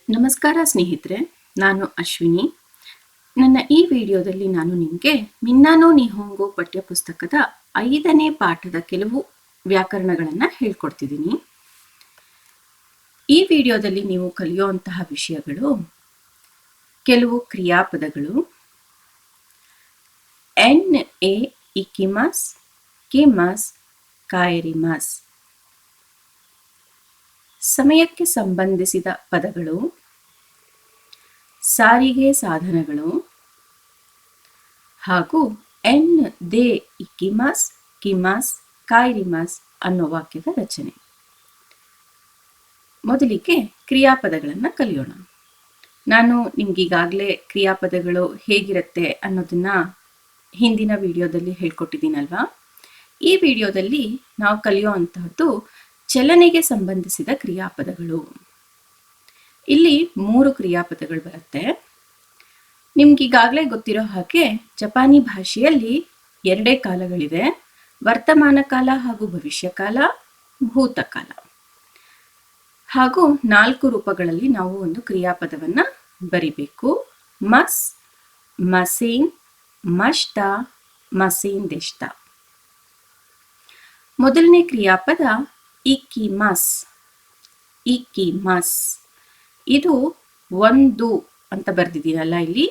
ನಮಸ್ಕಾರ ಸ್ನೇಹಿತರೆ, ನಾನು ಅಶ್ವಿನಿ. ನನ್ನ ಈ ವಿಡಿಯೋದಲ್ಲಿ ನಾನು ನಿಮಗೆ ಮಿನ್ನಾನೋ ನಿಹೋಂಗೋ ಪಠ್ಯಪುಸ್ತಕದ 5ನೇ ಪಾಠದ ಕೆಲವು ವ್ಯಾಕರಣಗಳನ್ನು ಹೇಳ್ಕೊಡ್ತಿದ್ದೀನಿ. ಈ ವಿಡಿಯೋದಲ್ಲಿ ನೀವು ಕಲಿಯುವಂತಹ ವಿಷಯಗಳು ಕೆಲವು ಕ್ರಿಯಾಪದಗಳು, ಎನ್ ಎ ಇಕಿಮಸ್, ಕಿಮಸ್, ಕಾಯರಿಮಸ್, ಸಮಯಕ್ಕೆ ಸಂಬಂಧಿಸಿದ ಪದಗಳು, ಸಾರಿಗೆ ಸಾಧನಗಳು ಹಾಗೂ ಎನ್ ದೆ ಇಕಿಮಸ್, ಕಿಮಸ್, ಕಾಯರಿಮಸ್ ಅನ್ನೋ ವಾಕ್ಯದ ರಚನೆ. ಮೊದಲಿಗೆ ಕ್ರಿಯಾಪದಗಳನ್ನು ಕಲಿಯೋಣ. ನಾನು ನಿಮ್ಗೀಗಾಗಲೇ ಕ್ರಿಯಾಪದಗಳು ಹೇಗಿರುತ್ತೆ ಅನ್ನೋದನ್ನ ಹಿಂದಿನ ವಿಡಿಯೋದಲ್ಲಿ ಹೇಳ್ಕೊಟ್ಟಿದ್ದೀನಲ್ವಾ. ಈ ವಿಡಿಯೋದಲ್ಲಿ ನಾವು ಕಲಿಯುವಂತಹದ್ದು ಚಲನೆಗೆ ಸಂಬಂಧಿಸಿದ ಕ್ರಿಯಾಪದಗಳು. ಇಲ್ಲಿ 3 ಕ್ರಿಯಾಪದಗಳು ಬರುತ್ತೆ. ನಿಮ್ಗೀಗಾಗಲೇ ಗೊತ್ತಿರೋ ಹಾಗೆ ಜಪಾನಿ ಭಾಷೆಯಲ್ಲಿ 2 ಕಾಲಗಳಿವೆ: ವರ್ತಮಾನ ಕಾಲ ಹಾಗೂ ಭವಿಷ್ಯಕಾಲ, ಭೂತಕಾಲ. ಹಾಗೂ 4 ರೂಪಗಳಲ್ಲಿ ನಾವು ಒಂದು ಕ್ರಿಯಾಪದವನ್ನ ಬರಿಬೇಕು: ಮಸ್, ಮಸೇನ್, ಮಷ್ಟ, ಮಸೇನ್ ದೆಷ್ಟ. ಮೊದಲನೇ ಕ್ರಿಯಾಪದ ಇಕಿಮಸ್. ಇಕಿಮಸ್ ಇದು 1 ಅಂತ ಬರೆದಿದ್ದೀನಲ್ಲ ಇಲ್ಲಿ,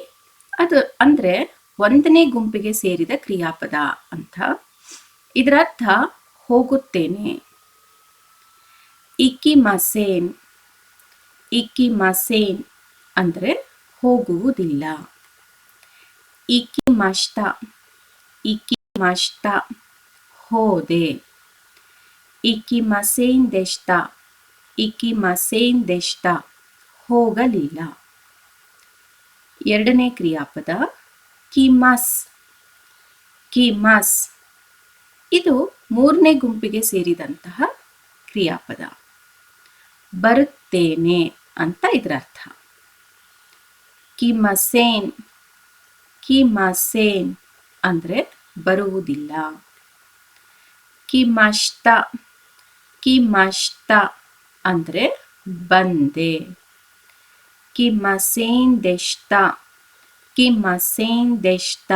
ಅದು ಅಂದ್ರೆ 1ನೇ ಗುಂಪಿಗೆ ಸೇರಿದ ಕ್ರಿಯಾಪದ ಅಂತ. ಇದರ ಅರ್ಥ ಹೋಗುತ್ತೇನೆ. ಇಕಿಮಸೇನ್. ಇಕಿಮಸೇನ್ ಅಂದ್ರೆ ಹೋಗುವುದಿಲ್ಲ. ಇಕಿಮಷ್ಟ. ಇಕಿಮಷ್ಟ ಹೋದೆ. ಇಕಿಮಸೇನ್ ದೆಷ್ಟ. ಇಕಿಮಸೇನ್ ದೆಷ್ಟ ಹೋಗಲಿಲ್ಲ. ಎರಡನೇ ಕ್ರಿಯಾಪದ ಕಿಮಸ್. ಕಿಮಸ್ ಇದು 3ನೇ ಗುಂಪಿಗೆ ಸೇರಿದಂತಹ ಕ್ರಿಯಾಪದ. ಬರುತ್ತೇನೆ ಅಂತ ಇದರ ಅರ್ಥ. ಕಿಮಸೇನ್. ಕಿಮಸೇನ್ ಅಂದ್ರೆ ಬರುವುದಿಲ್ಲ. ಕಿಮಷ್ಟ. ಕಿಮಷ್ಟ ಅಂದ್ರೆ ಬಂದೆ. ಕಿಮಸೇನ್ ದೆಷ್ಟ. ಕಿಮಸೇನ್ ದೆಷ್ಟ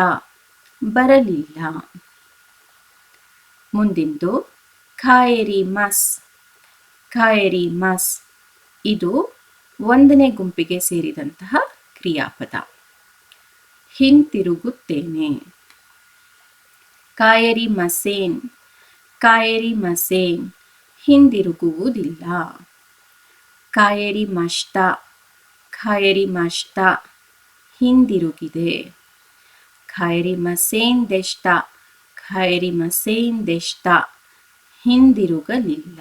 ಬರಲಿಲ್ಲ. ಮುಂದಿಂದು ಕಾಯರಿಮಸ್. ಕಾಯರಿಮಸ್ ಇದು 1ನೇ ಗುಂಪಿಗೆ ಸೇರಿದಂತಹ ಕ್ರಿಯಾಪದ. ಹಿಂತಿರುಗುತ್ತೇನೆ. ಕಾಯರಿಮಸೇನ್. ಕಾಯರಿಮಸೇನ್ ಹಿಂದಿರುಗುವುದಿಲ್ಲ. ಕಾಯರಿಮಷ್ಟ. ಕಾಯರಿಮಷ್ಟ ಹಿಂದಿರುಗಿದೆ. ಕಾಯರಿಮಸೇನ್ ದೆಷ್ಟ. ಕಾಯರಿಮಸೇನ್ ದೆಷ್ಟ ಹಿಂದಿರುಗಲಿಲ್ಲ.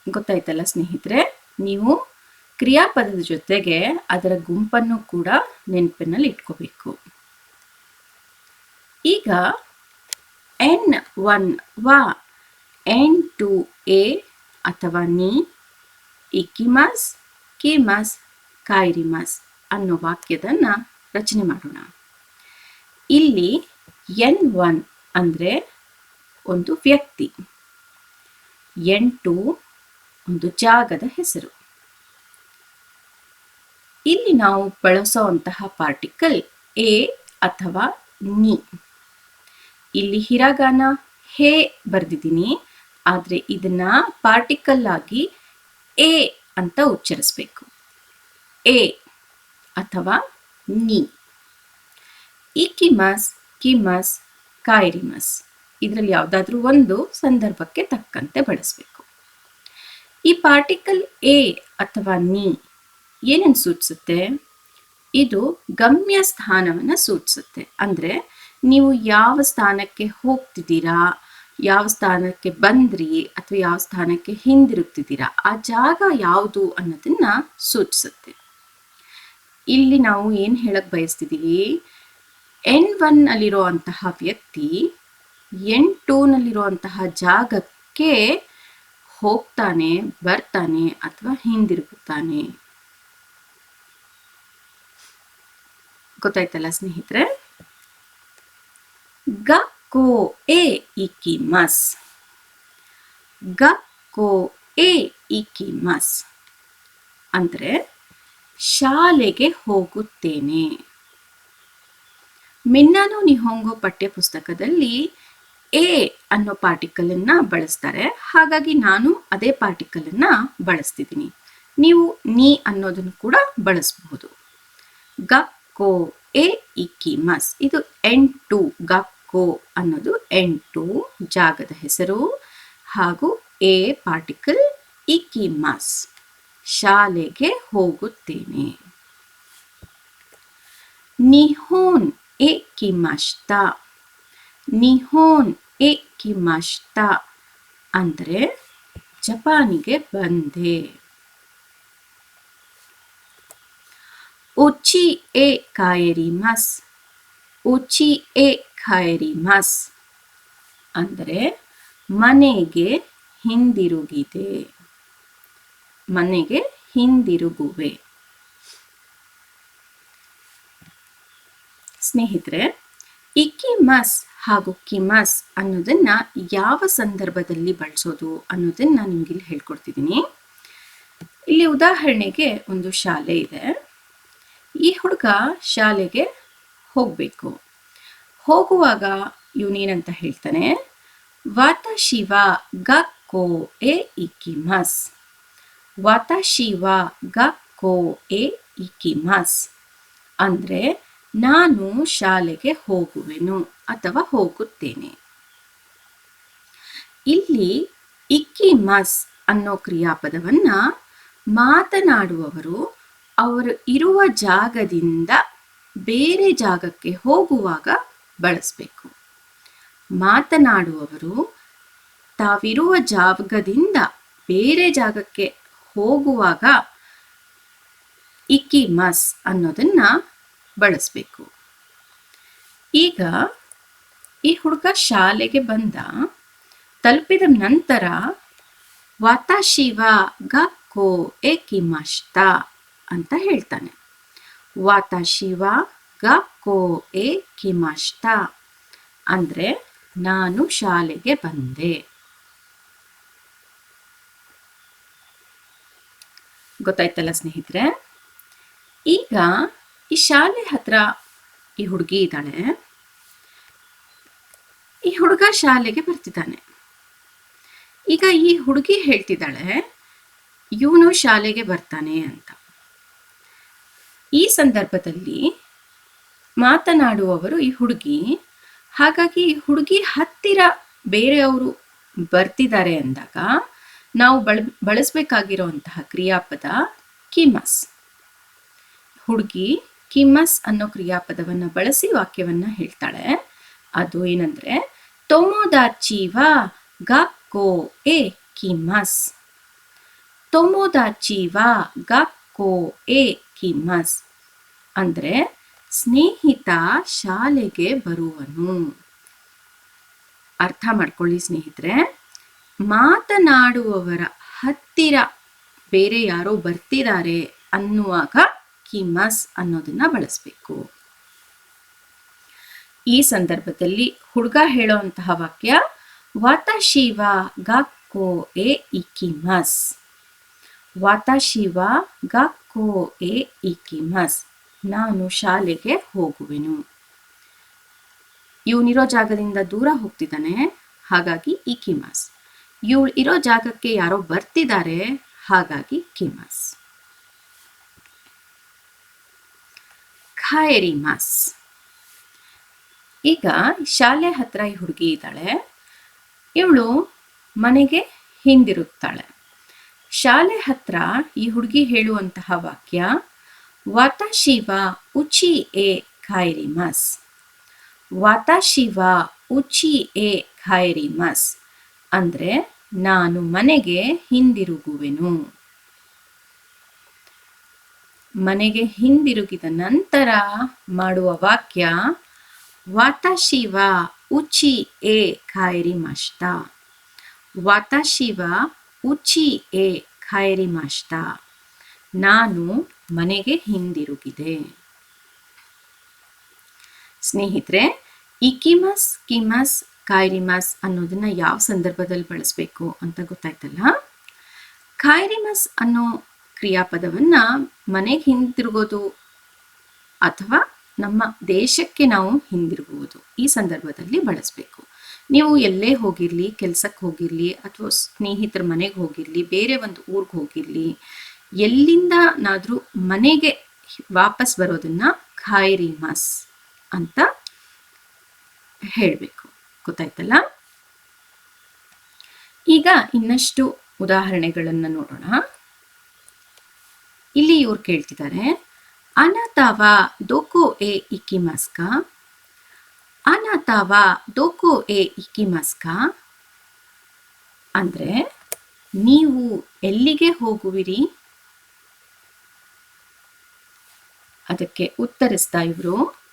ಗೊತ್ತಾಯ್ತಲ್ಲ ಸ್ನೇಹಿತರೆ? ನೀವು ಕ್ರಿಯಾಪದದ ಜೊತೆಗೆ ಅದರ ಗುಂಪನ್ನು ಕೂಡ ನೆನಪಿನಲ್ಲಿ ಇಟ್ಕೋಬೇಕು. ಈಗ N1 ವಾ, N2 ಎ ಅಥವಾ ನೀ, ಇಕಿಮಸ್, ಕಿಮಸ್, ಕಾಯರಿಮಸ್ ಅನ್ನೋ ವಾಕ್ಯದನ್ನ ರಚನೆ ಮಾಡೋಣ. ಇಲ್ಲಿ N1 ಅಂದ್ರೆ ಒಂದು ವ್ಯಕ್ತಿ, N2 ಒಂದು ಜಾಗದ ಹೆಸರು. ಇಲ್ಲಿ ನಾವು ಬಳಸುವಂತಹ ಪಾರ್ಟಿಕಲ್ ಎ ಅಥವಾ ನೀ. ಇಲ್ಲಿ ಹಿರಗಾನ ಹೇ ಬರ್ದಿದ್ದೀನಿ, ಆದ್ರೆ ಇದನ್ನ ಪಾರ್ಟಿಕಲ್ ಆಗಿ ಎ ಅಂತ ಉಚ್ಚರಿಸಬೇಕು. ಎ ಅಥವಾ ನೀ. ಇಕಿಮಸ್, ಕಿಮಸ್, ಕಾಯರಿಮಸ್ ಇದರಲ್ಲಿ ಯಾವುದಾದ್ರೂ ಒಂದು ಸಂದರ್ಭಕ್ಕೆ ತಕ್ಕಂತೆ ಬಳಸಬೇಕು. ಈ ಪಾರ್ಟಿಕಲ್ ಎ ಅಥವಾ ನೀ ಏನೇನು ಸೂಚಿಸುತ್ತೆ? ಇದು ಗಮ್ಯ ಸ್ಥಾನವನ್ನು ಸೂಚಿಸುತ್ತೆ. ಅಂದ್ರೆ ನೀವು ಯಾವ ಸ್ಥಾನಕ್ಕೆ ಹೋಗ್ತಿದ್ದೀರಾ, ಯಾವ ಸ್ಥಾನಕ್ಕೆ ಬಂದ್ರಿ ಅಥವಾ ಯಾವ ಸ್ಥಾನಕ್ಕೆ ಹಿಂದಿರುಗ್ತಿದ್ದೀರಾ, ಆ ಜಾಗ ಯಾವುದು ಅನ್ನೋದನ್ನ ಸೂಚಿಸುತ್ತೆ. ಇಲ್ಲಿ ನಾವು ಏನು ಹೇಳಕ್ ಬಯಸ್ತಿದ್ದೀವಿ? N1 ನಲ್ಲಿರುವಂತಹ ವ್ಯಕ್ತಿ N2 ನಲ್ಲಿರುವಂತಹ ಜಾಗಕ್ಕೆ ಹೋಗ್ತಾನೆ, ಬರ್ತಾನೆ ಅಥವಾ ಹಿಂದಿರುಗುತ್ತಾನೆ. ಗೊತ್ತಾಯ್ತಲ್ಲ ಸ್ನೇಹಿತರೆ? ಗಕ್ಕೋ ಎ ಇಕಿಮಸ್. ಗಕ್ಕೋ ಎ ಇಕಿಮಸ್ ಅಂದರೆ ಶಾಲೆಗೆ ಹೋಗುತ್ತೇನೆ. ಮಿನ್ನಾನು ನಿಹೋಂಗೋ ಪಠ್ಯ ಪುಸ್ತಕದಲ್ಲಿ ಎ ಅನ್ನೋ ಪಾರ್ಟಿಕಲ್ ಅನ್ನ ಬಳಸ್ತಾರೆ. ಹಾಗಾಗಿ ನಾನು ಅದೇ ಪಾರ್ಟಿಕಲ್ ಅನ್ನ ಬಳಸ್ತಿದ್ದೀನಿ. ನೀವು ನೀ ಅನ್ನೋದನ್ನು ಕೂಡ ಬಳಸಬಹುದು. ಗಕ್ಕೋ ಎ ಇಕಿಮಸ್ ಇದು ಎಂಟು. ಗಕ್ಕೋ ಅನ್ನೋದು ಎಂಟು ಜಾಗದ ಹೆಸರು ಹಾಗೂ ಎ ಪಾರ್ಟಿಕಲ್ ಇಕಿಮಸ್ ಶಾಲೆಗೆ ಹೋಗುತ್ತೇನೆ. ನಿಹೋನ್ ಎ ಕಿಮಶ್ತಾ. ನಿಹೋನ್ ಎ ಕಿಮಶ್ತಾ ಅಂದರೆ ಜಪಾನಿಗೆ ಬಂದೆ. ಉಚಿ ಎ ಕಾಯರಿಮಸ್. ಉಚಿ ಎ ಕಾಯರಿಮಸ್ ಅಂದರೆ ಮನೆಗೆ ಹಿಂದಿರುಗಿದೆ. ಮನೆಗೆ ಹಿಂದಿರುಗುವೆ. ಸ್ನೇಹಿತರೆ, ಇಕಿಮಸ್ ಹಾಗೂ ಕಿಮಸ್ ಅನ್ನೋದನ್ನ ಯಾವ ಸಂದರ್ಭದಲ್ಲಿ ಬಳಸೋದು ಅನ್ನೋದನ್ನ ನಾನು ನಿಮ್ಗೆ ಇಲ್ಲಿ ಹೇಳ್ಕೊಡ್ತಿದ್ದೀನಿ. ಇಲ್ಲಿ ಉದಾಹರಣೆಗೆ ಒಂದು ಶಾಲೆ ಇದೆ. ಈ ಹುಡುಗ ಶಾಲೆಗೆ ಹೋಗಬೇಕು. ಹೋಗುವಾಗ ಇವನೇನಂತ ಹೇಳ್ತಾನೆ, ವಾತಾಶಿ ವಾ ಗಕ್ಕೋ ಎ ಇಕಿಮಸ್. ವಾತಾಶಿ ವಾ ಗಕ್ಕೋ ಎ ಇಕಿಮಸ್ ಅಂದರೆ ನಾನು ಶಾಲೆಗೆ ಹೋಗುವೆನು ಅಥವಾ ಹೋಗುತ್ತೇನೆ. ಇಲ್ಲಿ ಇಕಿಮಸ್ ಅನ್ನೋ ಕ್ರಿಯಾಪದವನ್ನ ಮಾತನಾಡುವವರು ಅವರು ಇರುವ ಜಾಗದಿಂದ ಬೇರೆ ಜಾಗಕ್ಕೆ ಹೋಗುವಾಗ ಬಳಸಬೇಕು. ಮಾತನಾಡುವವರು ತಾವಿರುವ ಜಾಗದಿಂದ ಬೇರೆ ಜಾಗಕ್ಕೆ ಹೋಗುವಾಗ ಇಕಿಮಸ್ ಅನ್ನೋದನ್ನ ಬಳಸಬೇಕು. ಈಗ ಈ ಹುಡುಗ ಶಾಲೆಗೆ ಬಂದ. ತಲುಪಿದ ನಂತರ ವಾತಾಶಿ ವಾ ಗಕ್ಕೋ ಎ ಕಿಮಶ್ತಾ ಅಂತ ಹೇಳ್ತಾನೆ. ವಾತಾಶಿ ವಾ ಗಕ್ಕೋ ಎ ಕಿಮಶ್ತಾ ಅಂದ್ರೆ ನಾನು ಶಾಲೆಗೆ ಬಂದೆ. ಗೊತ್ತಾಯ್ತಲ್ಲ ಸ್ನೇಹಿತರೆ? ಈಗ ಈ ಶಾಲೆ ಹತ್ರ ಈ ಹುಡುಗಿ ಇದ್ದಾಳೆ. ಈ ಹುಡುಗ ಶಾಲೆಗೆ ಬರ್ತಿದ್ದಾನೆ. ಈಗ ಈ ಹುಡುಗಿ ಹೇಳ್ತಿದ್ದಾಳೆ ಇವನು ಶಾಲೆಗೆ ಬರ್ತಾನೆ ಅಂತ. ಈ ಸಂದರ್ಭದಲ್ಲಿ ಮಾತನಾಡುವವರು ಈ ಹುಡುಗಿ. ಹಾಗಾಗಿ ಈ ಹುಡುಗಿ ಹತ್ತಿರ ಬೇರೆಯವರು ಬರ್ತಿದ್ದಾರೆ ಅಂದಾಗ ನಾವು ಬಳಸಬೇಕಾಗಿರುವಂತಹ ಕ್ರಿಯಾಪದ ಕಿಮಸ್. ಹುಡುಗಿ ಕಿಮಸ್ ಅನ್ನೋ ಕ್ರಿಯಾಪದವನ್ನು ಬಳಸಿ ವಾಕ್ಯವನ್ನ ಹೇಳ್ತಾಳೆ. ಅದು ಏನಂದ್ರೆ ತೊಮೊದಾಚಿ ವಾ ಗಕ್ಕೋ ಎ ಕಿಮಸ್. ತೊಮೊದಾಚಿ ವಾ ಗಕ್ಕೋ ಎ ಕಿಮಸ್ ಅಂದ್ರೆ ಸ್ನೇಹಿತ ಶಾಲೆಗೆ ಬರುವನು. ಅರ್ಥ ಮಾಡ್ಕೊಳ್ಳಿ ಸ್ನೇಹಿತರೆ, ಮಾತನಾಡುವವರ ಹತ್ತಿರ ಬೇರೆ ಯಾರೋ ಬರ್ತಿದ್ದಾರೆ ಅನ್ನುವಾಗ ಕಿಮಸ್ ಅನ್ನೋದನ್ನ ಬಳಸಬೇಕು. ಈ ಸಂದರ್ಭದಲ್ಲಿ ಹುಡುಗ ಹೇಳುವಂತಹ ವಾಕ್ಯ ವಾತಾಶಿ ವಾ ಗಕ್ಕೋ ಎ ಇಕಿಮಸ್. ವಾತಾಶಿ ವಾ ಗಕ್ಕೋ ಎ ಇಕಿಮಸ್ ನಾನು ಶಾಲೆಗೆ ಹೋಗುವೆನು. ಇವನಿರೋ ಜಾಗದಿಂದ ದೂರ ಹೋಗ್ತಿದ್ದಾನೆ, ಹಾಗಾಗಿ ಇಕಿಮಸ್. ಇವಳು ಇರೋ ಜಾಗಕ್ಕೆ ಯಾರೋ ಬರ್ತಿದ್ದಾರೆ, ಹಾಗಾಗಿ ಕಿಮಸ್. ಖಾಯರಿಮಸ್. ಈಗ ಶಾಲೆ ಹತ್ರ ಈ ಹುಡುಗಿ ಇದ್ದಾಳೆ. ಇವಳು ಮನೆಗೆ ಹಿಂದಿರುಗ್ತಾಳೆ. ಶಾಲೆ ಹತ್ರ ಈ ಹುಡುಗಿ ಹೇಳುವಂತಹ ವಾಕ್ಯ ವಾತಾಶಿ ವಾ ಉಚಿ ಎ ಖಾಯರಿಮಸ್. ವಾತಾಶಿ ವಾ ಉಚಿ ಎ ಖಾಯರಿಮಸ್ ಅಂದ್ರೆ ನಾನು ಮನೆಗೆ ಹಿಂದಿರುಗುವೆನು. ಮನೆಗೆ ಹಿಂದಿರುಗಿದ ನಂತರ ಮಾಡುವ ವಾಕ್ಯ ವಾತಾಶಿ ವಾ ಉಚಿ ಎ ಖಾಯರಿಮಶ್ತಾ. ವಾತಾಶಿ ವಾ ಉಚಿ ಎ ಖಾಯರಿಮಶ್ತಾ ನಾನು ಮನೆಗೆ ಹಿಂದಿರುಗಿದೆ. ಸ್ನೇಹಿತರೆ, ಇಕಿಮಸ್, ಕಿಮಸ್, ಖಾಯರಿಮಸ್ ಅನ್ನೋದನ್ನ ಯಾವ ಸಂದರ್ಭದಲ್ಲಿ ಬಳಸಬೇಕು ಅಂತ ಗೊತ್ತಾಯ್ತಲ್ಲ. ಖೈರಿಮಸ್ ಅನ್ನೋ ಕ್ರಿಯಾಪದವನ್ನ ಮನೆಗೆ ಹಿಂದಿರುಗೋದು ಅಥವಾ ನಮ್ಮ ದೇಶಕ್ಕೆ ನಾವು ಹಿಂದಿರುಗುವುದು ಈ ಸಂದರ್ಭದಲ್ಲಿ ಬಳಸಬೇಕು. ನೀವು ಎಲ್ಲೇ ಹೋಗಿರಲಿ, ಕೆಲಸಕ್ಕೆ ಹೋಗಿರಲಿ ಅಥವಾ ಸ್ನೇಹಿತರ ಮನೆಗೆ ಹೋಗಿರಲಿ, ಬೇರೆ ಒಂದು ಊರಿಗೆ ಹೋಗಿರಲಿ, ಎಲ್ಲಿಂದನಾದರೂ ಮನೆಗೆ ವಾಪಸ್ ಬರೋದನ್ನ ಖೈರಿಮಸ್ ಅಂತ ಹೇಳಬೇಕು. ಗೊತ್ತಾಯ್ತಲ್ಲ? ಈಗ ಇನ್ನಷ್ಟು ಉದಾಹರಣೆಗಳನ್ನು ನೋಡೋಣ. ಇಲ್ಲಿ ಇವ್ರು ಕೇಳ್ತಿದ್ದಾರೆ, ಅನಾತಾವಾ ದೋಕೋ ಎ ಇಕಿಮಾಸ್ಕಾ? ಅನಾತಾವಾ ದೋಕೋ ಎ ಇಕಿಮಾಸ್ಕಾ ಅಂದ್ರೆ ನೀವು ಎಲ್ಲಿಗೆ ಹೋಗುವಿರಿ? ಅದಕ್ಕೆ ಉತ್ತರಿಸ್ತಾ ಇವರು,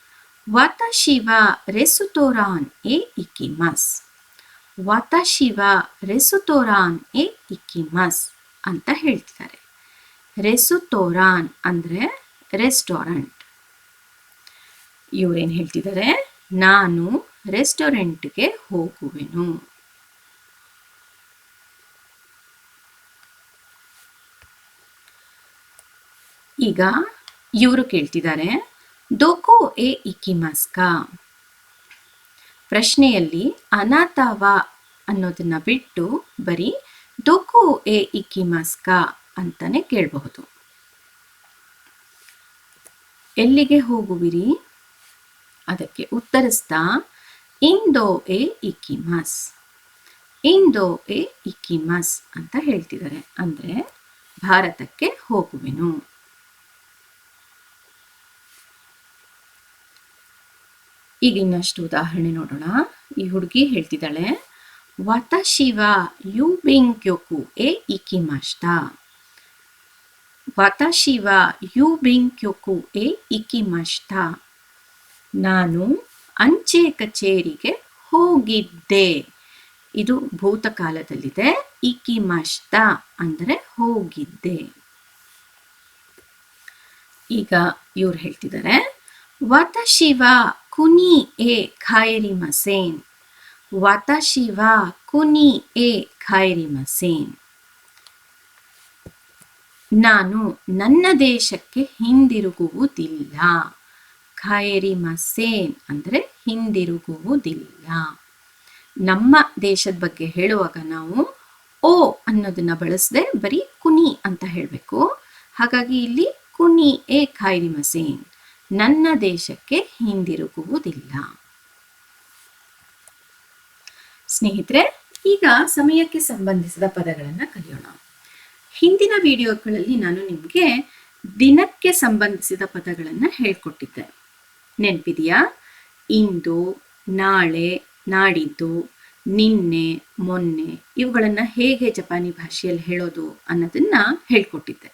ವಾತಾಶಿ ವಾ ರೆಸುತೋರಾನ್ ಎ ಇಕಿಮಾಸ್. ವಾತಾಶಿ ವಾ ರೆಸುತೋರಾನ್ ಎ ಇಕಿಮಾಸ್ ಅಂತ ಹೇಳ್ತಿದ್ದಾರೆ. ರೆಸುತೋರಾನ್ ಅಂದ್ರೆ ರೆಸ್ಟೋರೆಂಟ್. ಇವ್ರೇನ್ ಹೇಳ್ತಿದ್ದಾರೆ, ನಾನು ರೆಸ್ಟೋರೆಂಟ್ಗೆ ಹೋಗುವೆನು. ಈಗ ಇವರು ಕೇಳ್ತಿದ್ದಾರೆ, ದೋಕೋ ಎ ಇಕಿಮಾಸ್ಕಾ? ಪ್ರಶ್ನೆಯಲ್ಲಿ ಅನಾತಾವಾ ಅನ್ನೋದನ್ನ ಬಿಟ್ಟು ಬರೀ ದೋಕೋ ಎ ಇಕಿಮಾಸ್ಕಾ ಅಂತಾನೆ ಕೇಳಬಹುದು. ಎಲ್ಲಿಗೆ ಹೋಗುವಿರಿ? ಅದಕ್ಕೆ ಉತ್ತರಿಸ್ತಾ ಇಂದೋ ಎ ಇಕಿಮಾಸ್. ಇಂದೋ ಎ ಇಕಿಮಾಸ್ ಅಂತ ಹೇಳ್ತಿದ್ದಾರೆ. ಅಂದ್ರೆ ಭಾರತಕ್ಕೆ ಹೋಗುವೆನು. ಈಗ ಇನ್ನಷ್ಟು ಉದಾಹರಣೆ ನೋಡೋಣ. ಈ ಹುಡುಗಿ ಹೇಳ್ತಿದ್ದಾಳೆ, ವಾತಾಶಿ ವಾ ಯುಬಿಂಕ್ಯೋಕು ಎ ಇಕಿಮಾಸ್ತಾ. ವಾತಾಶಿ ವಾ ಯುಬಿಂಕ್ಯೋಕು ಎ ಇಕಿಮಾಸ್ತಾ. ನಾನು ಅಂಚೆ ಕಚೇರಿಗೆ ಹೋಗಿದ್ದೆ. ಇದು ಭೂತಕಾಲದಲ್ಲಿದೆ. ಇಕಿಮಾಸ್ತಾ ಅಂದ್ರೆ ಹೋಗಿದ್ದೆ. ಈಗ ಇವ್ರು ಹೇಳ್ತಿದ್ದಾರೆ, ವಾತಾಶಿ ವಾ ಕುನಿ ಎ ಖೈರಿಮಸೇನ್. ವಾತಾಶಿ ವಾ ಕುನಿ ಎ ಖೈರಿಮಸೇನ್. ನಾನು ನನ್ನ ದೇಶಕ್ಕೆ ಹಿಂದಿರುಗುವುದಿಲ್ಲ. ಖೈರಿಮಸೇನ್ ಅಂದ್ರೆ ಹಿಂದಿರುಗುವುದಿಲ್ಲ. ನಮ್ಮ ದೇಶದ ಬಗ್ಗೆ ಹೇಳುವಾಗ ನಾವು ಓ ಅನ್ನೋದನ್ನ ಬಳಸದೆ ಬರೀ ಕುನಿ ಅಂತ ಹೇಳಬೇಕು. ಹಾಗಾಗಿ ಇಲ್ಲಿ ಕುನಿ ಎ ಖೈರಿಮಸೇನ್, ನನ್ನ ದೇಶಕ್ಕೆ ಹಿಂದಿರುಗುವುದಿಲ್ಲ. ಸ್ನೇಹಿತರೆ, ಈಗ ಸಮಯಕ್ಕೆ ಸಂಬಂಧಿಸಿದ ಪದಗಳನ್ನು ಕಲಿಯೋಣ. ಹಿಂದಿನ ವಿಡಿಯೋಗಳಲ್ಲಿ ನಾನು ನಿಮಗೆ ದಿನಕ್ಕೆ ಸಂಬಂಧಿಸಿದ ಪದಗಳನ್ನು ಹೇಳ್ಕೊಟ್ಟಿದ್ದೆ. ನೆನಪಿದೆಯಾ? ಇಂದು, ನಾಳೆ, ನಾಡಿದ್ದು, ನಿನ್ನೆ, ಮೊನ್ನೆ ಇವುಗಳನ್ನು ಹೇಗೆ ಜಪಾನಿ ಭಾಷೆಯಲ್ಲಿ ಹೇಳೋದು ಅನ್ನೋದನ್ನ ಹೇಳ್ಕೊಟ್ಟಿದ್ದೆ.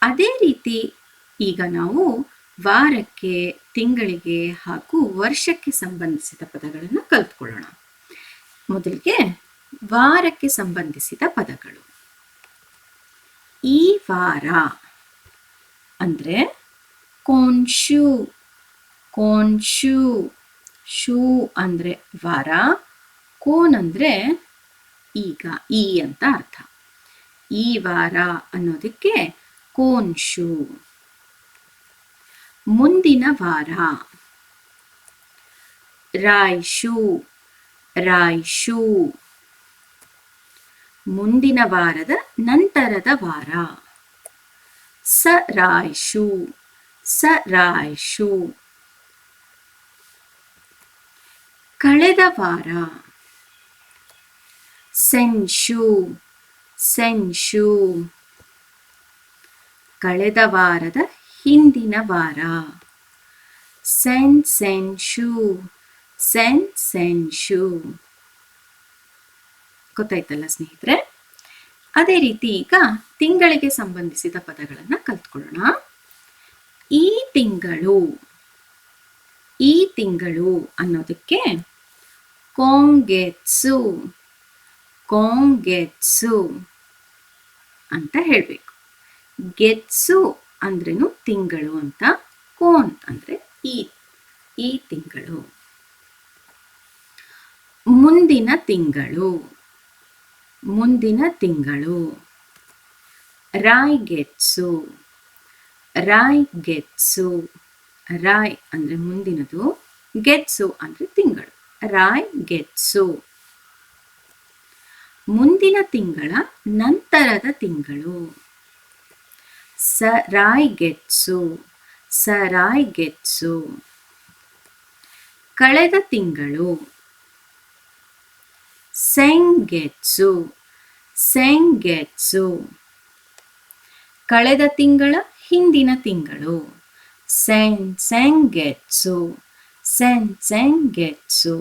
ಅದೇ ರೀತಿ ಈಗ ನಾವು ವಾರಕ್ಕೆ, ತಿಂಗಳಿಗೆ ಹಾಗೂ ವರ್ಷಕ್ಕೆ ಸಂಬಂಧಿಸಿದ ಪದಗಳನ್ನು ಕಲ್ತ್ಕೊಳ್ಳೋಣ. ಮೊದಲಿಗೆ ವಾರಕ್ಕೆ ಸಂಬಂಧಿಸಿದ ಪದಗಳು. ಈ ವಾರ ಅಂದ್ರೆ ಕೋನ್ಶು. ಕೋನ್ಶು, ಶೂ ಅಂದ್ರೆ ವಾರ, ಕೋನ್ ಅಂದ್ರೆ ಈಗ, ಈ ಅಂತ ಅರ್ಥ. ಈ ವಾರ ಅನ್ನೋದಕ್ಕೆ ಕೋನ್ಶು. ಮುಂದಿನ ವಾರ ರಾಯ್ಶು. ರಾಯ್ಶು. ಮುಂದಿನ ವಾರದ ನಂತರದ ವಾರ ಸರಾಯ್ಶು. ಸರಾಯ್ಶು. ಕಳೆದ ವಾರ ಸೆನ್ಶು. ಸೆನ್ಶು. ಕಳೆದ ವಾರದ ಹಿಂದಿನ ವಾರ ಸೆನ್ಸೆನ್ಶು. ಸೆನ್ಸೆನ್ಶು. ಗೊತ್ತಾಯ್ತಲ್ಲ ಸ್ನೇಹಿತರೆ? ಅದೇ ರೀತಿ ಈಗ ತಿಂಗಳಿಗೆ ಸಂಬಂಧಿಸಿದ ಪದಗಳನ್ನು ಕಲ್ತ್ಕೊಳ್ಳೋಣ. ಈ ತಿಂಗಳು. ಈ ತಿಂಗಳು ಅನ್ನೋದಕ್ಕೆ ಕೊಂಗೆಟ್ಸು. ಕೊಂಗೆಟ್ಸು ಅಂತ ಹೇಳಬೇಕು. ಗೆಟ್ಸು ಅಂದ್ರೇನು ತಿಂಗಳು ಅಂತ, ಕೋನ್ ಅಂದ್ರೆ ಈ ತಿಂಗಳು. ಮುಂದಿನ ತಿಂಗಳು. ಮುಂದಿನ ತಿಂಗಳು. ರಾಯ್ಗೆಟ್ಸು, ರಾಯ್ಗೆಟ್ಸು. ರಾಯ್ ಅಂದರೆ ಮುಂದಿನದು, ಗೆಟ್ಸು ಅಂದರೆ ತಿಂಗಳು. ರಾಯ್ಗೆಟ್ಸು ಮುಂದಿನ ತಿಂಗಳ ನಂತರದ ತಿಂಗಳು. ಸರಾಯ್ಗೆಟ್ಸು, ಸರಾಯ್ಗೆಟ್ಸು. ಕಳೆದ ತಿಂಗಳು. ಸೆಂಗೆಟ್ಸು, ಸೆಂಗೆಟ್ಸು. ಕಳೆದ ತಿಂಗಳ ಹಿಂದಿನ ತಿಂಗಳು. ಸೆಂಗೆಟ್ಸು, ಸೆಂಗೆಟ್ಸು.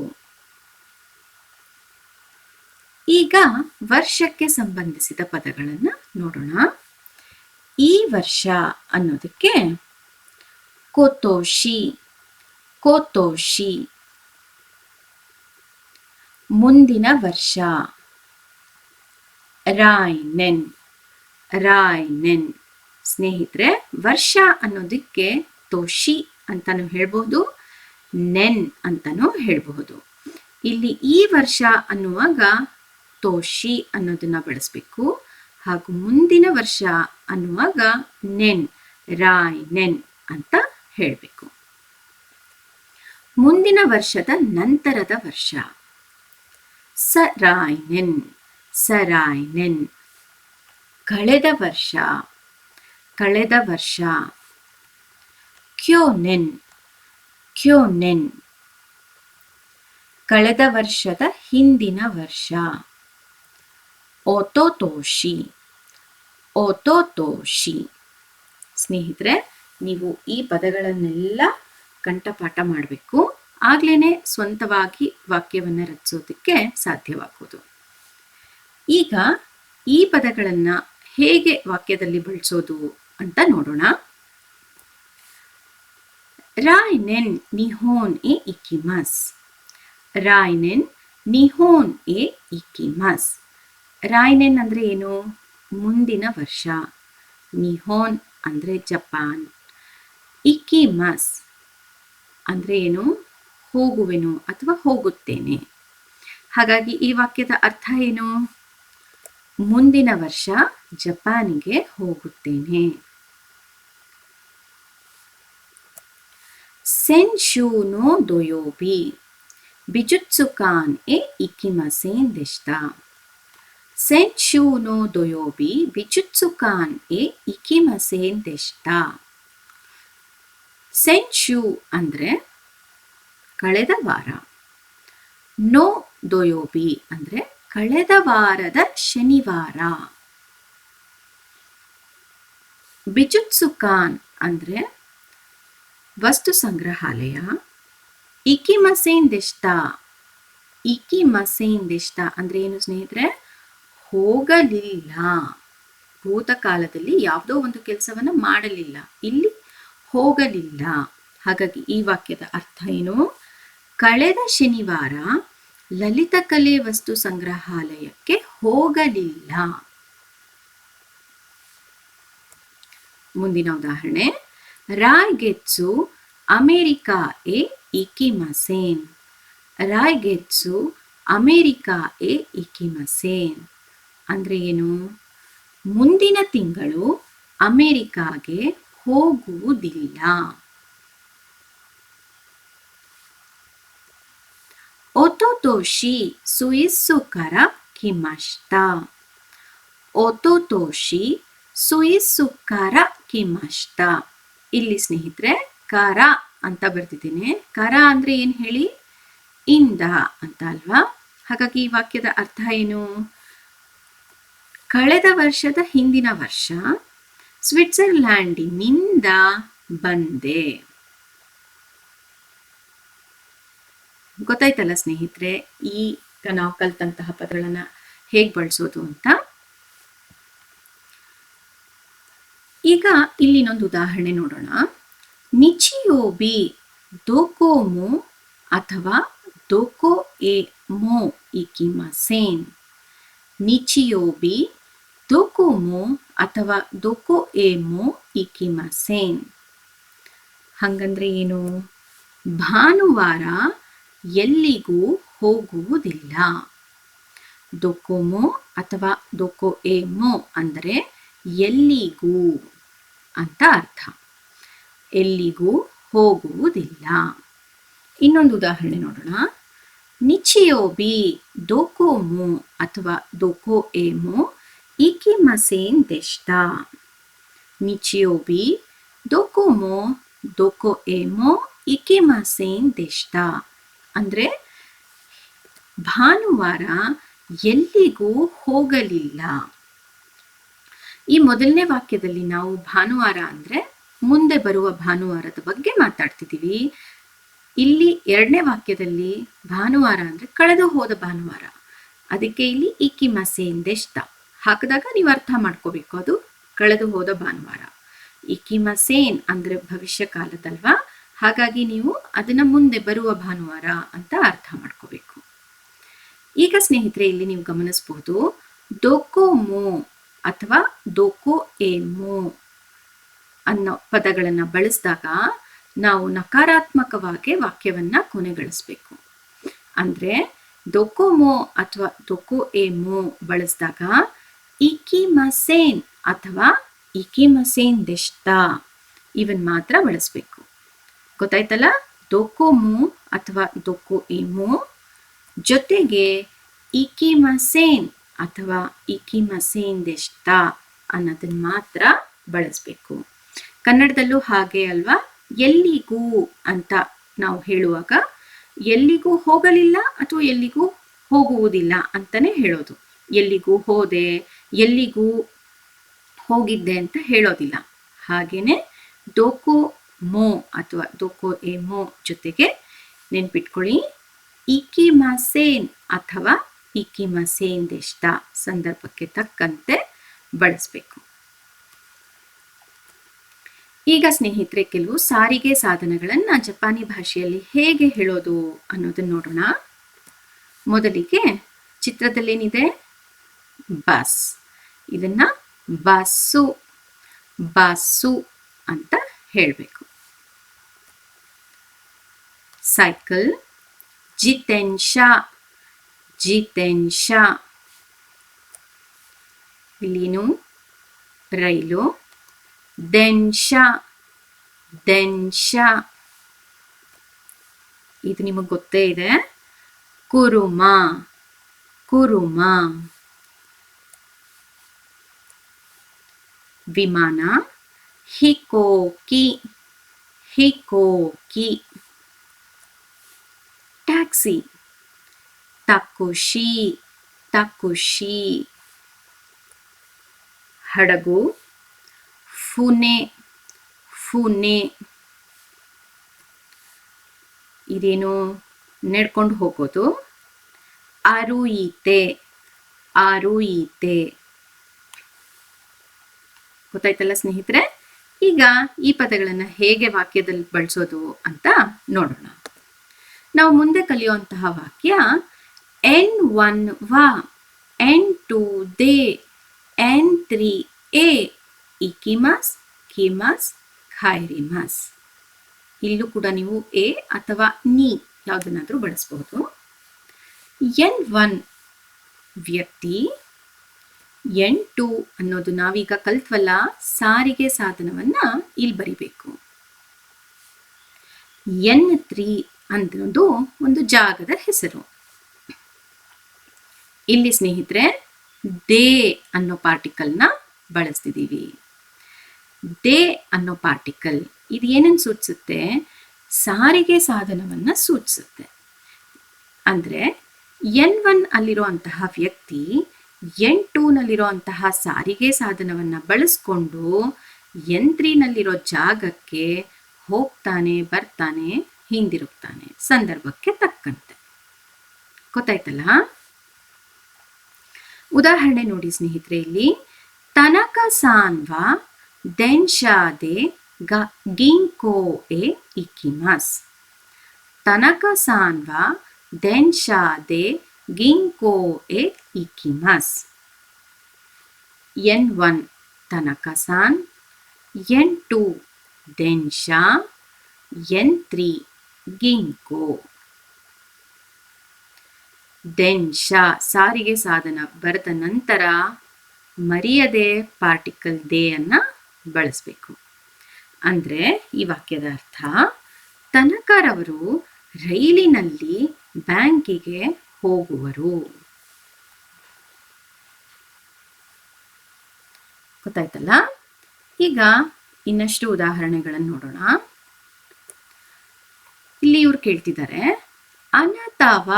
ಈಗ ವರ್ಷಕ್ಕೆ ಸಂಬಂಧಿಸಿದ ಪದಗಳನ್ನು ನೋಡೋಣ. ಈ ವರ್ಷ ಅನ್ನೋದಕ್ಕೆ ಕೊತೋಶಿ, ಕೊತೋಶಿ. ಮುಂದಿನ ವರ್ಷ ರಾಯ್ನೆನ್, ರಾಯ್ನೆನ್. ಸ್ನೇಹಿತರೆ, ವರ್ಷ ಅನ್ನೋದಕ್ಕೆ ತೋಶಿ ಅಂತಾನು ಹೇಳ್ಬಹುದು, ನೆನ್ ಅಂತಾನು ಹೇಳ್ಬಹುದು. ಇಲ್ಲಿ ಈ ವರ್ಷ ಅನ್ನುವಾಗ ತೋಶಿ ಅನ್ನೋದನ್ನ ಬಳಸಬೇಕು, ಹಾಗೂ ಮುಂದಿನ ವರ್ಷ ಅನ್ನುವಾಗ ನೆನ್, ರಾಯ್ನೆನ್ ಅಂತ ಹೇಳಬೇಕು. ಮುಂದಿನ ವರ್ಷದ ನಂತರದ ವರ್ಷ ಸರಾಯ್ನೆನ್, ಸರಾಯ್ನೆನ್. ಕಳೆದ ವರ್ಷ, ಕಳೆದ ವರ್ಷ ಕ್ಯೋನೆನ್, ಕ್ಯೋನೆನ್. ಕಳೆದ ವರ್ಷದ ಹಿಂದಿನ ವರ್ಷ ಓತೋತೋಶಿ, ಓತೋತೋಶಿ. ಸ್ನೇಹಿತರೆ, ನೀವು ಈ ಪದಗಳನ್ನೆಲ್ಲ ಕಂಠಪಾಠ ಮಾಡಬೇಕು, ಆಗ್ಲೇನೆ ಸ್ವಂತವಾಗಿ ವಾಕ್ಯವನ್ನು ರಚಿಸೋದಕ್ಕೆ ಸಾಧ್ಯವಾಗುವುದು. ಈಗ ಈ ಪದಗಳನ್ನು ಹೇಗೆ ವಾಕ್ಯದಲ್ಲಿ ಬಳಸೋದು ಅಂತ ನೋಡೋಣ. ರಾಯ್ನೆನ್ ನಿಹೋನ್ ಎ ಇಕಿಮಸ್, ರಾಯ್ನೆನ್ ನಿಹೋನ್ ಎ ಇಕಿಮಸ್. ರಾಯ್ನೆನ್ ಅಂದರೆ ಏನು? ಮುಂದಿನ ವರ್ಷ. ನಿಹೋನ್ ಅಂದರೆ ಜಪಾನ್. ಇಕಿಮಸ್ ಅಂದರೆ ಏನು? ಹೋಗುವೆನು ಅಥವಾ ಹೋಗುತ್ತೇನೆ. ಹಾಗಾಗಿ ಈ ವಾಕ್ಯದ ಅರ್ಥ ಏನು? ಮುಂದಿನ ವರ್ಷ ಜಪಾನಿಗೆ ಹೋಗುತ್ತೇನೆ. ಸೆನ್ಶೂ ನೋ ದೊಯೋಬಿ ಬಿಜುತ್ಸುಕಾನ್ ಎ ಇಕಿಮಸೇನ್ ದೆಶ್ತಾ. ಸೆನ್ಶೂ ನೋ ದೊಯೋಬಿ ಬಿಜುತ್ಸುಕಾನ್ ಎ ಇಕಿಮಸೇನ್ ದೆಶ್ತಾ. ಸೆನ್ಶೂ ಅಂದರೆ ಕಳೆದ ವಾರ. ನೋ ದೊಯೋಬಿ ಅಂದರೆ ಕಳೆದ ವಾರದ ಶನಿವಾರ. ಬಿಜುತ್ಸುಕಾನ್ ಅಂದರೆ ವಸ್ತು ಸಂಗ್ರಹಾಲಯ. ಇಕಿಮಸೇನ್ ದೆಶ್ತಾ, ಇಕಿಮಸೇನ್ ದೆಶ್ತಾ ಅಂದರೆ ಏನು ಸ್ನೇಹಿತರೆ? ಹೋಗಲಿಲ್ಲ. ಭೂತಕಾಲದಲ್ಲಿ ಯಾವುದೋ ಒಂದು ಕೆಲಸವನ್ನು ಮಾಡಲಿಲ್ಲ, ಇಲ್ಲಿ ಹೋಗಲಿಲ್ಲ. ಹಾಗಾಗಿ ಈ ವಾಕ್ಯದ ಅರ್ಥ ಏನು? ಕಳೆದ ಶನಿವಾರ ಲಲಿತಕಲೆ ವಸ್ತು ಸಂಗ್ರಹಾಲಯಕ್ಕೆ ಹೋಗಲಿಲ್ಲ. ಮುಂದಿನ ಉದಾಹರಣೆ, ರಾಯ್ಗೆಟ್ಸು ಅಮೆರಿಕಾ ಎ ಇಕಿಮಸೇನ್. ರಾಯ್ಗೆಟ್ಸು ಅಮೆರಿಕಾ ಎ ಇಕಿಮಸೇನ್ ಅಂದ್ರೆ ಏನು? ಮುಂದಿನ ತಿಂಗಳು ಅಮೆರಿಕಾಗೆ ಹೋಗುವುದಿಲ್ಲ. ಓತೋತೋಶಿ ಸುಯಿಸ್ಸು ಕರ ಕಿಮಶ್ತಾ. ಓತೋತೋಶಿ ಸುಯಿಸ್ಸು ಕರ ಕಿಮಶ್ತಾ. ಇಲ್ಲಿ ಸ್ನೇಹಿತರೆ ಕರ ಅಂತ ಬರ್ತಿದ್ದೇನೆ. ಕರ ಅಂದ್ರೆ ಏನು ಹೇಳಿ? ಇಂದ ಅಂತ ಅಲ್ವಾ? ಹಾಗಾಗಿ ಈ ವಾಕ್ಯದ ಅರ್ಥ ಏನು? ಕಳೆದ ವರ್ಷದ ಹಿಂದಿನ ವರ್ಷ ಸ್ವಿಟ್ಜರ್ಲ್ಯಾಂಡಿನಿಂದ ಬಂದೆ. ಗೊತ್ತಾಯ್ತಲ್ಲ ಸ್ನೇಹಿತರೆ, ಈಗ ನಾವು ಕಲ್ತಂತಹ ಪದಗಳನ್ನ ಹೇಗೆ ಬಳಸೋದು ಅಂತ. ಈಗ ಇಲ್ಲಿನೊಂದು ಉದಾಹರಣೆ ನೋಡೋಣ. ನಿಚಿಯೋಬಿ ದೋಕೋಮೋ ಅಥವಾ ದೋಕೋ ಎ ಮೋ ಇಕಿಮಸೇನ್. ನಿಚಿಯೋಬಿ ದೋಕೋಮೋ ಅಥವಾ ದೋಕೋ ಎ ಮೋ ಇಕಿಮಸೇನ್. ಹಂಗಂದ್ರೆ ಏನು? ಭಾನುವಾರ ಎಲ್ಲಿಗೂ ಹೋಗುವುದಿಲ್ಲ. ದೊಕೊಮೊ ಅಥವಾ ದೊಕೊ ಎ ಮೋ ಅಂದರೆ ಎಲ್ಲಿಗೂ ಅಂತ ಅರ್ಥ. ಎಲ್ಲಿಗೂ ಹೋಗುವುದಿಲ್ಲ. ಇನ್ನೊಂದು ಉದಾಹರಣೆ ನೋಡೋಣ. ನಿಚಿಯೋಬಿ ದೊಕೊಮೊ ಅಥವಾ ದೊಕೊಎಮೊ ಇಕಿಮಸೆನ್ ದೆಶ್ತಾ. ನಿಚಿಯೋಬಿ ದೊಕೊಮೊ ದೊಕೊಎಮೊ ಇಕಿಮಸೆನ್ ದೆಶ್ತಾ ಅಂದ್ರೆ ಭಾನುವಾರ ಎಲ್ಲಿಗೂ ಹೋಗಲಿಲ್ಲ. ಈ ಮೊದಲನೇ ವಾಕ್ಯದಲ್ಲಿ ನಾವು ಭಾನುವಾರ ಅಂದ್ರೆ ಮುಂದೆ ಬರುವ ಭಾನುವಾರದ ಬಗ್ಗೆ ಮಾತಾಡ್ತಿದ್ದೀವಿ. ಇಲ್ಲಿ ಎರಡನೇ ವಾಕ್ಯದಲ್ಲಿ ಭಾನುವಾರ ಅಂದ್ರೆ ಕಳೆದು ಹೋದ ಭಾನುವಾರ. ಅದಕ್ಕೆ ಇಲ್ಲಿ ಇಕಿಮಸೆನ್ ದೆಶ್ತಾ ಹಾಕಿದಾಗ ನೀವು ಅರ್ಥ ಮಾಡ್ಕೋಬೇಕು, ಅದು ಕಳೆದು ಹೋದ ಭಾನುವಾರ. ಇಕಿಮಸೆನ್ ಅಂದ್ರೆ ಭವಿಷ್ಯ ಕಾಲದಲ್ವಾ, ಹಾಗಾಗಿ ನೀವು ಅದನ್ನ ಮುಂದೆ ಬರುವ ಭಾನುವಾರ ಅಂತ ಅರ್ಥ ಮಾಡ್ಕೋಬೇಕು. ಈಗ ಸ್ನೇಹಿತರೆ, ಇಲ್ಲಿ ನೀವು ಗಮನಿಸಬಹುದು ದೊಕೊಮೊ ಅಥವಾ ದೊಕೊಎಮೊ ಅನ್ನೋ ಪದಗಳನ್ನ ಬಳಸಿದಾಗ ನಾವು ನಕಾರಾತ್ಮಕವಾಗಿ ವಾಕ್ಯವನ್ನ ಕೊನೆಗಳಿಸಬೇಕು. ಅಂದ್ರೆ ದೊಕೊಮೊ ಅಥವಾ ದೊಕೊಎಮೊ ಬಳಸಿದಾಗ ಇಕಿಮಸೆನ್ ಅಥವಾ ಇಕಿಮಸೆನ್ ದೆಶ್ತಾ ಇವನ್ ಮಾತ್ರ ಬಳಸಬೇಕು. ಗೊತ್ತಾಯ್ತಲ್ಲ? ದೊಕೊಮೊ ಅಥವಾ ದೊಕೊಎಮೊ ಜೊತೆಗೆ ಇಕಿಮಸೆನ್ ಅಥವಾ ಇಕಿಮಸೆನ್ ದೆಶ್ತಾ ಅನ್ನೋದನ್ನ ಮಾತ್ರ ಬಳಸಬೇಕು. ಕನ್ನಡದಲ್ಲೂ ಹಾಗೆ ಅಲ್ವಾ? ಎಲ್ಲಿಗೂ ಅಂತ ನಾವು ಹೇಳುವಾಗ ಎಲ್ಲಿಗೂ ಹೋಗಲಿಲ್ಲ ಅಥವಾ ಎಲ್ಲಿಗೂ ಹೋಗುವುದಿಲ್ಲ ಅಂತಾನೆ ಹೇಳೋದು. ಎಲ್ಲಿಗೂ ಹೋದೆ, ಎಲ್ಲಿಗೂ ಹೋಗಿದ್ದೆ ಅಂತ ಹೇಳೋದಿಲ್ಲ. ಹಾಗೇನೆ ದೊಕೊಮೊ ಅಥವಾ ದೊಕೊಎಮೊ ಜೊತೆಗೆ ನೆನ್ಪಿಟ್ಕೊಳ್ಳಿ ಇಕಿಮಸೆನ್ ಅಥವಾ ಇಕಿಮಸೆನ್ ದೆಶ್ತಾ ಸಂದರ್ಭಕ್ಕೆ ತಕ್ಕಂತೆ ಬಳಸಬೇಕು. ಈಗ ಸ್ನೇಹಿತರೆ, ಕೆಲವು ಸಾರಿಗೆ ಸಾಧನಗಳನ್ನ ಜಪಾನಿ ಭಾಷೆಯಲ್ಲಿ ಹೇಗೆ ಹೇಳೋದು ಅನ್ನೋದನ್ನ ನೋಡೋಣ. ಮೊದಲಿಗೆ ಚಿತ್ರದಲ್ಲೇನಿದೆ ಬಸ್, ಇದನ್ನ ಬಸ್ಸು ಬಸ್ಸು ಅಂತ ಹೇಳಬೇಕು. ಸೈಕಲ್ ಜಿತೆನ್ಶಾ ಜಿತೆನ್ಶಾ. ಇಲ್ಲೇನು ರೈಲು ದೆನ್ಶಾ ದೆನ್ಶಾ. ಇದು ನಿಮಗೆ ಗೊತ್ತೇ ಇದೆ ಕುರುಮ ಕುರುಮ. ವಿಮಾನ ಹಿಕೋಕಿ ಹಿಕೋಕಿ. ಟ್ಯಾಕ್ಸಿ ತಕುಶಿ ತಕುಶಿ. ಹಡಗು ಫುನೆ ಫುನೆ. ಇದೇನು ನಡ್ಕೊಂಡು ಹೋಗೋದು ಅರುಯಿತೆ ಅರುಯಿತೆ. ಗೊತ್ತಾಯ್ತಲ್ಲ ಸ್ನೇಹಿತರೆ? ಈಗ ಈ ಪದಗಳನ್ನ ಹೇಗೆ ವಾಕ್ಯದಲ್ಲಿ ಬಳಸೋದು ಅಂತ ನೋಡೋಣ. ನಾವು ಮುಂದೆ ಕಲಿಯುವಂತಹ ವಾಕ್ಯ N1 ವಾ N2 ದೆ N3 ಎ ಇಕಿಮಸ್ ಕಿಮಸ್ ಖೈರಿಮಸ್. ಇಲ್ಲೂ ಕೂಡ ನೀವು ಎ ಅಥವಾ ನೀ ಯಾವುದನ್ನಾದ್ರೂ ಬಳಸಬಹುದು. N1 ವ್ಯಕ್ತಿ, N2 ಅನ್ನೋದು ನಾವೀಗ ಕಲ್ತ್ವಲ್ಲ ಸಾರಿಗೆ ಸಾಧನವನ್ನ ಇಲ್ಲಿ ಬರಿಬೇಕು. N3 ಅನ್ನೋದು ಒಂದು ಜಾಗದ ಹೆಸರು. ಇಲ್ಲಿ ಸ್ನೇಹಿತರೆ ದೇ ಅನ್ನೋ ಪಾರ್ಟಿಕಲ್ನ ಬಳಸ್ತಿದ್ದೀವಿ. ದೇ ಅನ್ನೋ ಪಾರ್ಟಿಕಲ್ ಇದು ಏನನ್ನು ಸೂಚಿಸುತ್ತೆ? ಸಾರಿಗೆ ಸಾಧನವನ್ನ ಸೂಚಿಸುತ್ತೆ. ಅಂದ್ರೆ N1 ಅಲ್ಲಿರುವಂತಹ ವ್ಯಕ್ತಿ N2 ನಲ್ಲಿರುವಂತಹ ಸಾರಿಗೆ ಸಾಧನವನ್ನ ಬಳಸ್ಕೊಂಡು N3 ನಲ್ಲಿರೋ ಜಾಗಕ್ಕೆ ಹೋಗ್ತಾನೆ, ಬರ್ತಾನೆ, ಹಿಂದಿರುಗ್ತಾನೆ ಸಂದರ್ಭಕ್ಕೆ ತಕ್ಕಂತೆ. ಗೊತ್ತಾಯ್ತಲ್ಲ? ಉದಾಹರಣೆ ನೋಡಿ ಸ್ನೇಹಿತರೆ. ಇಲ್ಲಿ ತನಕ-ಸಾನ್ ವಾ ದೆನ್ಶಾ ದೆ ಗಿಂಕೋ ಎ ಇಕಿಮಸ್. ತನಕ-ಸಾನ್ ವಾ ದೆನ್ಶಾ ದೆ ಗಿಂಕೋ ಎ ಇಕಿಮಸ್. N1 ತನಕ-ಸಾನ್, N2 ದೆನ್ಶಾ, N3 ಗಿಂಕೋ. ದೆನ್ಶಾ ಸಾರಿಗೆ ಸಾಧನ ಬರೆದ ನಂತರ ಮರೆಯದೆ ಪಾರ್ಟಿಕಲ್ ದೇ ಅನ್ನ ಬಳಸಬೇಕು. ಅಂದ್ರೆ ಈ ವಾಕ್ಯದ ಅರ್ಥ, ತನಕರವರು ರೈಲಿನಲ್ಲಿ ಬ್ಯಾಂಕಿಗೆ ಹೋಗುವರು. ಗೊತ್ತಾಯ್ತಲ್ಲ? ಈಗ ಇನ್ನಷ್ಟು ಉದಾಹರಣೆಗಳನ್ನು ನೋಡೋಣ. ಇಲ್ಲಿ ಇವ್ರು ಕೇಳ್ತಿದ್ದಾರೆ, ಅನತಾವ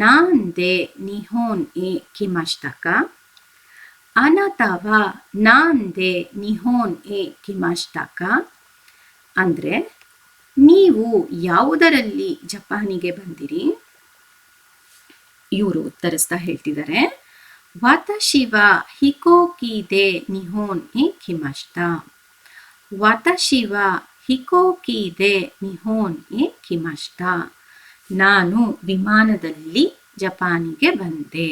ನಾಂದೆ ನಿಹೋನ್ ಎ ಕಿಮಾಶ್ತಕ. ಅನತಾವ ನಾಂದೆ ನಿಹೋನ್ ಎ ಕಿಮಾಶ್ತಕ ಅಂದ್ರೆ ನೀವು ಯಾವುದರಲ್ಲಿ ಜಪಾನಿಗೆ ಬಂದಿರಿ? ಇವರು ಉತ್ತರಿಸ್ತಾ ಹೇಳ್ತಿದ್ದಾರೆ, ವಾತಾಶಿ ವ ಹಿಕೋಕಿ ದೆ ನಿಹೋನ್ ಎ ಕಿಮಾಶ್ತ. ವಾತಾಶಿ ವ ಹಿಕೋಕಿ ದೆ ನಿಹೋನ್ ಎ ಕಿಮಾಶ್ತ. ನಾನು ವಿಮಾನದಲ್ಲಿ ಜಪಾನಿಗೆ ಬಂದೆ.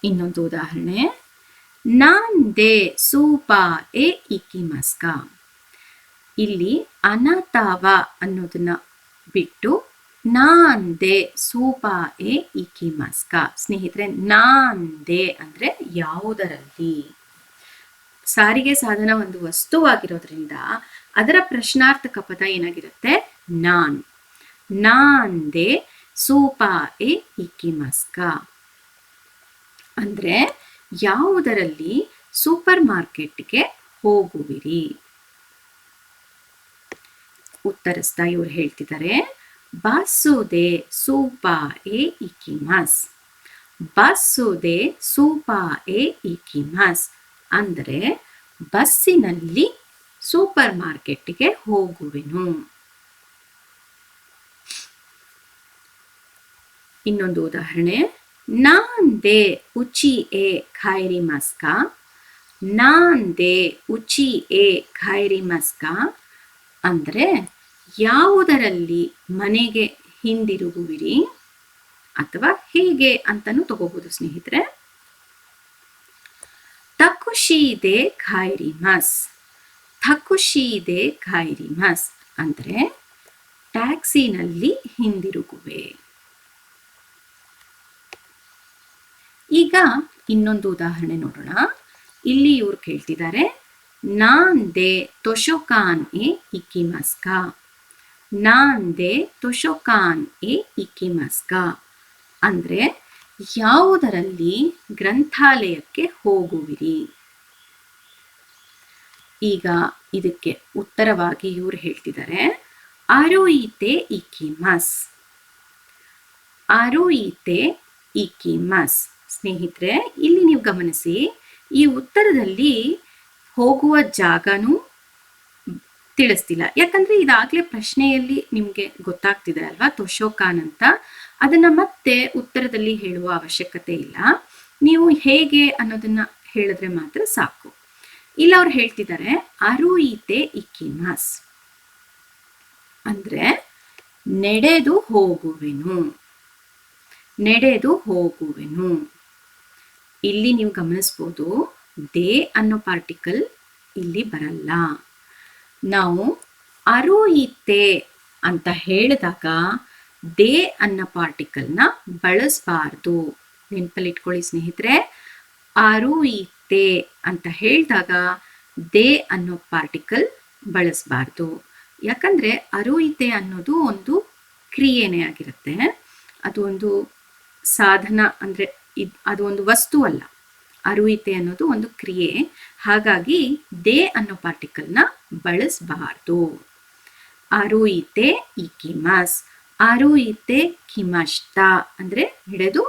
ಇನ್ನೊಂದು ಉದಾಹರಣೆ, ನಾಂದೆ ಸೂಪಾ ಎ ಇಕಿಮಸ್ಕ. ಇಲ್ಲಿ ಅನತಾವ ಅನ್ನೋದನ್ನ ಬಿಟ್ಟು ನಾಂದೆ ಸೂಪಾ ಎ ಇಕಿಮಸ್ಕ. ಸ್ನೇಹಿತರೆ, ನಾಂದೆ ಅಂದ್ರೆ ಯಾವುದರಲ್ಲಿ. ಸಾರಿಗೆ ಸಾಧನ ಒಂದು ವಸ್ತುವಾಗಿರೋದ್ರಿಂದ ಅದರ ಪ್ರಶ್ನಾರ್ಥಕ ಪದ ಏನಾಗಿರುತ್ತೆ? ನಾನ್. ನಾಂದೆ ಸೂಪಾ ಎ ಇಕಿಮಸ್ಕ ಅಂದ್ರೆ ಯಾವುದರಲ್ಲಿ ಸೂಪರ್ ಮಾರ್ಕೆಟ್ಗೆ ಹೋಗುವಿರಿ? ಉತ್ತರಿಸ್ತಾ ಇವ್ರು ಹೇಳ್ತಿದ್ದಾರೆ, ಬಸ್ಸುದೆ ಸೂಪಾ ಎ ಇಕಿಮಸ್. ಬಸ್ಸುದೆ ಸೂಪಾ ಎ ಇಕಿಮಸ್ ಅಂದ್ರೆ ಬಸ್ಸಿನಲ್ಲಿ ಸೂಪರ್ ಮಾರ್ಕೆಟ್ಗೆ ಹೋಗುವೆನು. ಇನ್ನೊಂದು ಉದಾಹರಣೆ, ನಾಂದೆ ಉಚಿ ಎ ಖೈರಿಮಸ್ಕ. ನಾಂದೆ ಉಚಿ ಎ ಖೈರಿಮಸ್ಕ ಅಂದ್ರೆ ಯಾವುದರಲ್ಲಿ ಮನೆಗೆ ಹಿಂದಿರುಗುವಿರಿ ಅಥವಾ ಹೇಗೆ ಅಂತಾನು ತಗೋಬಹುದು ಸ್ನೇಹಿತರೆ. ತಕುಶೀದೆ ಖೈರಿಮಸ್. ತಕುಶೀದೆ ಖೈರಿಮಸ್ ಅಂದ್ರೆ ಟ್ಯಾಕ್ಸಿನಲ್ಲಿ ಹಿಂದಿರುಗುವೆ. ಈಗ ಇನ್ನೊಂದು ಉದಾಹರಣೆ ನೋಡೋಣ. ಇಲ್ಲಿ ಇವ್ರು ಕೇಳ್ತಿದ್ದಾರೆ, ನಾಂದೆ ತೊಶೋಕಾನ್ ಎ ಇಕಿಮಸ್ಕ. ನಾಂದೆ ತೊಶೋಕಾನ್ ಎ ಇಕಿಮಸ್ಕ ಅಂದ್ರೆ ಯಾವುದರಲ್ಲಿ ಗ್ರಂಥಾಲಯಕ್ಕೆ ಹೋಗುವಿರಿ? ಈಗ ಇದಕ್ಕೆ ಉತ್ತರವಾಗಿ ಇವ್ರು ಹೇಳ್ತಿದ್ದಾರೆ, ಅರುಯಿತೆ ಇಕಿಮಸ್. ಅರುಯಿತೆ ಇಕಿಮಸ್. ಸ್ನೇಹಿತರೆ, ಇಲ್ಲಿ ನೀವು ಗಮನಿಸಿ, ಈ ಉತ್ತರದಲ್ಲಿ ಹೋಗುವ ಜಾಗನೂ ತಿಳಿಸ್ತಿಲ್ಲ. ಯಾಕಂದ್ರೆ ಇದಾಗಲೇ ಪ್ರಶ್ನೆಯಲ್ಲಿ ನಿಮಗೆ ಗೊತ್ತಾಗ್ತಿದೆ ಅಲ್ವಾ, ತೊಶೋಕಾನ್ ಅಂತ. ಅದನ್ನ ಮತ್ತೆ ಉತ್ತರದಲ್ಲಿ ಹೇಳುವ ಅವಶ್ಯಕತೆ ಇಲ್ಲ. ನೀವು ಹೇಗೆ ಅನ್ನೋದನ್ನ ಹೇಳಿದ್ರೆ ಮಾತ್ರ ಸಾಕು. ಇಲ್ಲ ಅವ್ರು ಹೇಳ್ತಿದ್ದಾರೆ, ಅರುಯಿತೆ ಇಕಿಮಸ್ ಅಂದ್ರೆ ನಡೆದು ಹೋಗುವೆನು. ನಡೆದು ಹೋಗುವೆನು. ಇಲ್ಲಿ ನೀವು ಗಮನಿಸ್ಬೋದು, ದೇ ಅನ್ನೋ ಪಾರ್ಟಿಕಲ್ ಇಲ್ಲಿ ಬರಲ್ಲ. ನಾವು ಅರುಯಿತೆ ಅಂತ ಹೇಳಿದಾಗ ದೇ ಅನ್ನೋ ಪಾರ್ಟಿಕಲ್ನ ಬಳಸಬಾರ್ದು. ನೆನಪಲ್ಲಿಟ್ಕೊಳ್ಳಿ ಸ್ನೇಹಿತರೆ, ಅರುಯಿತೆ ಅಂತ ಹೇಳಿದಾಗ ದೇ ಅನ್ನೋ ಪಾರ್ಟಿಕಲ್ ಬಳಸಬಾರ್ದು. ಯಾಕಂದ್ರೆ ಅರುಯಿತೆ ಅನ್ನೋದು ಒಂದು ಕ್ರಿಯೆನೇ ಆಗಿರುತ್ತೆ. ಅದು ಒಂದು ಸಾಧನ, ಅಂದ್ರೆ ಅದು ಒಂದು ವಸ್ತು ಅಲ್ಲ. ಅರುಯಿತೆ ಅನ್ನೋದು ಒಂದು ಕ್ರಿಯೆ. ಹಾಗಾಗಿ ದೇ ಅನ್ನೋ ಪಾರ್ಟಿಕಲ್ನ ಬಳಸಬಾರ್ದು. ಅರುಯಿತೆ ಇಕಿಮಸ್. ಅರುಯಿತೆ ಕಿಮಶ್ತ ಅಂದ್ರೆ ನಡೆದು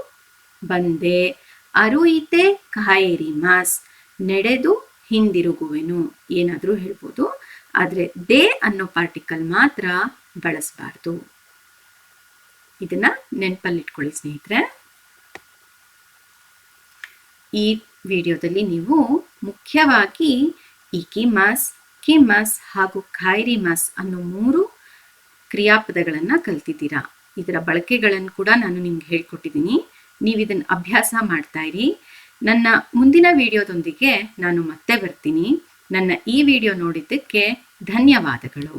ಬಂದೆ. ಅರುಯಿತೆ ಖೈರಿಮಸ್ ನಡೆದು ಹಿಂದಿರುಗುವೆನು. ಏನಾದ್ರೂ ಹೇಳ್ಬೋದು, ಆದ್ರೆ ದೇ ಅನ್ನೋ ಪಾರ್ಟಿಕಲ್ ಮಾತ್ರ ಬಳಸಬಾರ್ದು. ಇದನ್ನ ನೆನಪಲ್ಲಿಟ್ಕೊಳ್ಳಿ ಸ್ನೇಹಿತರೆ. ಈ ವಿಡಿಯೋದಲ್ಲಿ ನೀವು ಮುಖ್ಯವಾಗಿ ಇಕಿಮಸ್, ಕಿಮಸ್ ಹಾಗೂ ಖೈರಿಮಸ್ ಅನ್ನೋ 3 ಕ್ರಿಯಾಪದಗಳನ್ನ ಕಲ್ತಿದ್ದೀರಾ. ಇದರ ಬಳಕೆಗಳನ್ನು ಕೂಡ ನಾನು ನಿಮ್ಗೆ ಹೇಳ್ಕೊಟ್ಟಿದ್ದೀನಿ. ನೀವು ಇದನ್ನ ಅಭ್ಯಾಸ ಮಾಡ್ತಾ ಇರಿ. ನನ್ನ ಮುಂದಿನ ವಿಡಿಯೋದೊಂದಿಗೆ ನಾನು ಮತ್ತೆ ಬರ್ತೀನಿ. ನನ್ನ ಈ ವಿಡಿಯೋ ನೋಡಿದ್ದಕ್ಕೆ ಧನ್ಯವಾದಗಳು.